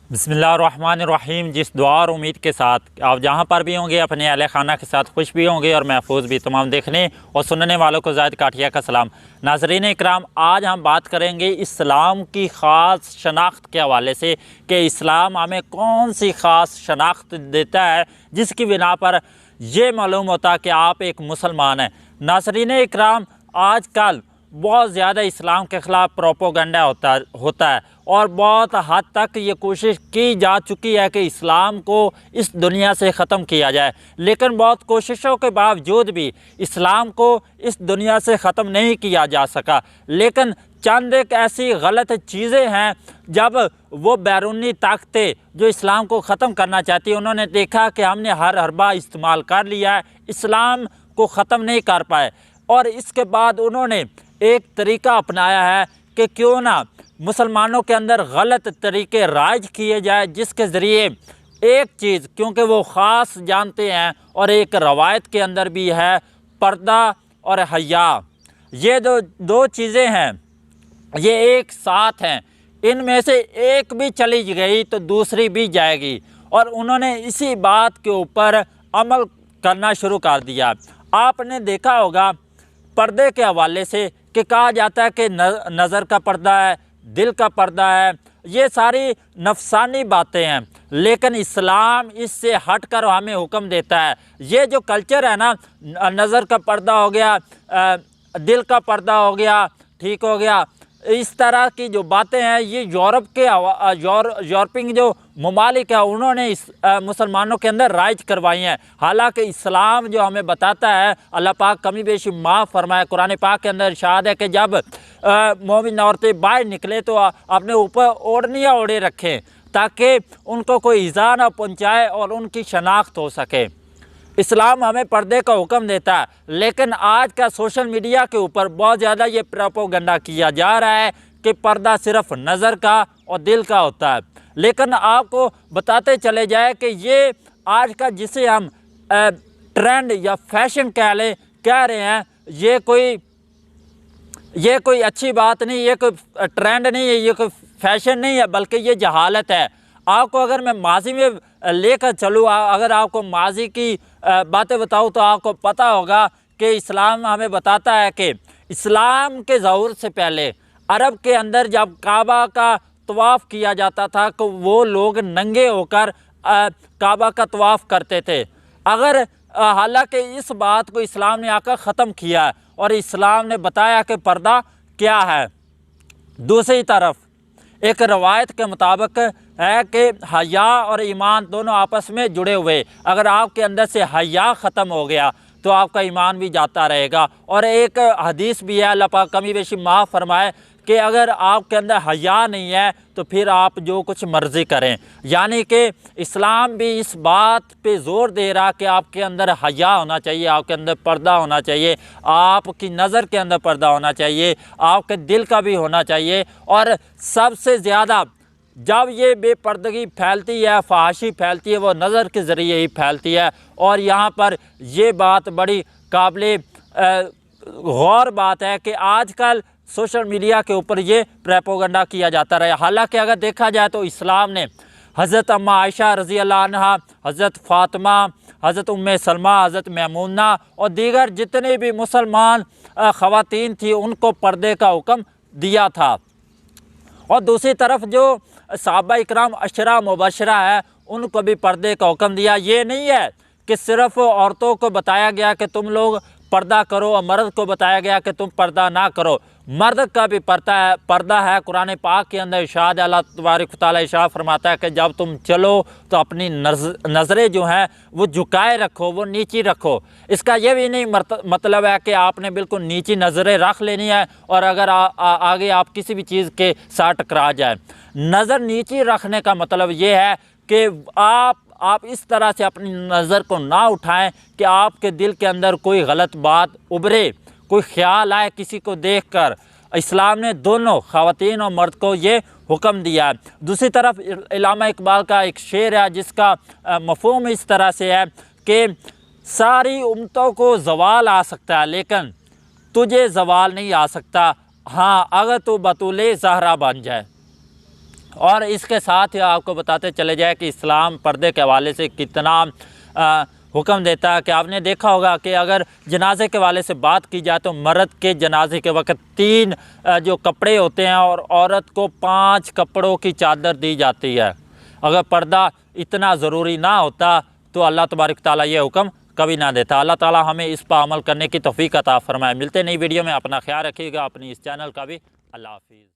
बिस्मिल्लाहिर्रहमानिर्रहीम। जिस दुआ और उम्मीद के साथ आप जहाँ पर भी होंगे अपने अहले खाना के साथ खुश भी होंगे और महफूज भी। तमाम देखने और सुनने वालों को ज़ाहिद काठिया का सलाम। नाज़रीन इकराम, आज हम बात करेंगे इस्लाम की ख़ास शनाख्त के हवाले से कि इस्लाम हमें कौन सी ख़ास शनाख्त देता है जिसकी बिना पर यह मालूम होता है कि आप एक मुसलमान हैं। नाज़रीन इकराम, आजकल बहुत ज़्यादा इस्लाम के ख़िलाफ़ प्रोपोगंडा होता है और बहुत हद तक ये कोशिश की जा चुकी है कि इस्लाम को इस दुनिया से ख़त्म किया जाए, लेकिन बहुत कोशिशों के बावजूद भी इस्लाम को इस दुनिया से ख़त्म नहीं किया जा सका। लेकिन चंद एक ऐसी गलत चीज़ें हैं, जब वो बैरूनी ताकतें जो इस्लाम को ख़त्म करना चाहती हैं, उन्होंने देखा कि हमने हर हरबा इस्तेमाल कर लिया है, इस्लाम को ख़त्म नहीं कर पाए, और इसके बाद उन्होंने एक तरीका अपनाया है कि क्यों ना मुसलमानों के अंदर गलत तरीके राइज किए जाए, जिसके ज़रिए एक चीज़, क्योंकि वो ख़ास जानते हैं और एक रवायत के अंदर भी है, पर्दा और हया, ये दो चीज़ें हैं, ये एक साथ हैं, इनमें से एक भी चली गई तो दूसरी भी जाएगी। और उन्होंने इसी बात के ऊपर अमल करना शुरू कर दिया। आपने देखा होगा पर्दे के हवाले से कि कहा जाता है कि नज़र का पर्दा है, दिल का पर्दा है, ये सारी नफसानी बातें हैं, लेकिन इस्लाम इससे हट कर हमें हुक्म देता है। ये जो कल्चर है ना, नज़र का पर्दा हो गया, दिल का पर्दा हो गया, ठीक हो गया, इस तरह की जो बातें हैं, ये यूरोप के यूरोपियन जो ममालिक है उन्होंने इस मुसलमानों के अंदर राइज करवाई हैं। हालांकि इस्लाम जो हमें बताता है, अल्लाह पाक कमी बेशी माफ़ फरमाए, कुरान पाक के अंदर इरशाद है कि जब मोमिन औरतें बाहर निकले तो अपने ऊपर ओढ़नियाँ ओढ़े रखें ताकि उनको कोई इज़ा ना पहुँचाए और उनकी शनाख्त हो सके। इस्लाम हमें पर्दे का हुक्म देता है, लेकिन आज का सोशल मीडिया के ऊपर बहुत ज़्यादा ये प्रोपोगंडा किया जा रहा है कि पर्दा सिर्फ नज़र का और दिल का होता है। लेकिन आपको बताते चले जाए कि ये आज का जिसे हम ट्रेंड या फैशन कह रहे हैं, ये कोई अच्छी बात नहीं, ये कोई ट्रेंड नहीं है, ये कोई फैशन नहीं है, बल्कि ये जहालत है। आपको अगर मैं माजी में लेकर चलूँ, अगर आपको माजी की बातें बताऊँ तो आपको पता होगा कि इस्लाम हमें बताता है कि इस्लाम के ज़हूर से पहले अरब के अंदर जब काबा का तवाफ़ किया जाता था तो वो लोग नंगे होकर काबा का तवाफ़ करते थे। हालांकि इस बात को इस्लाम ने आकर ख़त्म किया और इस्लाम ने बताया कि पर्दा क्या है। दूसरी तरफ एक रवायत के मुताबिक है कि हया और ईमान दोनों आपस में जुड़े हुए, अगर आपके अंदर से हया ख़त्म हो गया तो आपका ईमान भी जाता रहेगा। और एक हदीस भी है, अल्लाह पाक कमी बेशी माफ़ फरमाए, कि अगर आपके अंदर हया नहीं है तो फिर आप जो कुछ मर्ज़ी करें। यानी कि इस्लाम भी इस बात पे ज़ोर दे रहा कि आपके अंदर हया होना चाहिए, आपके अंदर पर्दा होना चाहिए, आपकी नज़र के अंदर पर्दा होना चाहिए, आपके दिल का भी होना चाहिए। और सबसे ज़्यादा जब ये बेपर्दगी फैलती है, फहाशी फैलती है, वो नज़र के ज़रिए ही फैलती है। और यहाँ पर ये बात बड़ी काबिल गौर बात है कि आजकल सोशल मीडिया के ऊपर ये प्रोपोगंडा किया जाता रहा। हालांकि अगर देखा जाए तो इस्लाम ने हज़रत अम्मा आयशा रज़ी अल्लाह अन्हा, हज़रत फ़ातिमा, हज़रत उम्मे सलमा, हज़रत मैमूना और दीगर जितने भी मुसलमान ख़वातीन थी उनको पर्दे का हुक्म दिया था। और दूसरी तरफ जो सहाबा इकराम अशरा मुबशरा है उनको भी पर्दे का हुक्म दिया। ये नहीं है कि सिर्फ़ औरतों को बताया गया कि तुम लोग पर्दा करो और मर्द को बताया गया कि तुम पर्दा ना करो, मर्द का भी पर्दा है। कुरान पाक के अंदर इरशाद अल्लाह तबारक व तआला इरशाद फरमाता है कि जब तुम चलो तो अपनी नज़रें जो हैं वो झुकाए रखो, वो नीची रखो। इसका ये भी नहीं मतलब है कि आपने बिल्कुल नीची नज़रें रख लेनी है और अगर आगे आप किसी भी चीज़ के साथ टकरा जाए। नज़र नीची रखने का मतलब ये है कि आप इस तरह से अपनी नज़र को ना उठाएं कि आपके दिल के अंदर कोई गलत बात उभरे, कोई ख्याल आए किसी को देखकर। इस्लाम ने दोनों ख़वातीन और मर्द को ये हुक्म दिया है। दूसरी तरफ इल्लामा इकबाल का एक शेर है जिसका मफ़हूम इस तरह से है कि सारी उम्मतों को ज़वाल आ सकता है लेकिन तुझे ज़वाल नहीं आ सकता, हाँ अगर तू बतूले ज़हरा बन जाए। और इसके साथ ही आपको बताते चले जाए कि इस्लाम पर्दे के हवाले से कितना हुक्म देता है कि आपने देखा होगा कि अगर जनाजे के वाले से बात की जाए तो मर्द के जनाजे के वक्त 3 जो कपड़े होते हैं और औरत को 5 कपड़ों की चादर दी जाती है। अगर पर्दा इतना ज़रूरी ना होता तो अल्लाह तबारक ताला ये हुक्म कभी ना देता। अल्लाह ताला हमें इस पर अमल करने की तौफीक अता फरमाए। मिलते नई वीडियो में, अपना ख्याल रखिएगा, अपनी इस चैनल का भी। अल्लाह हाफिज़।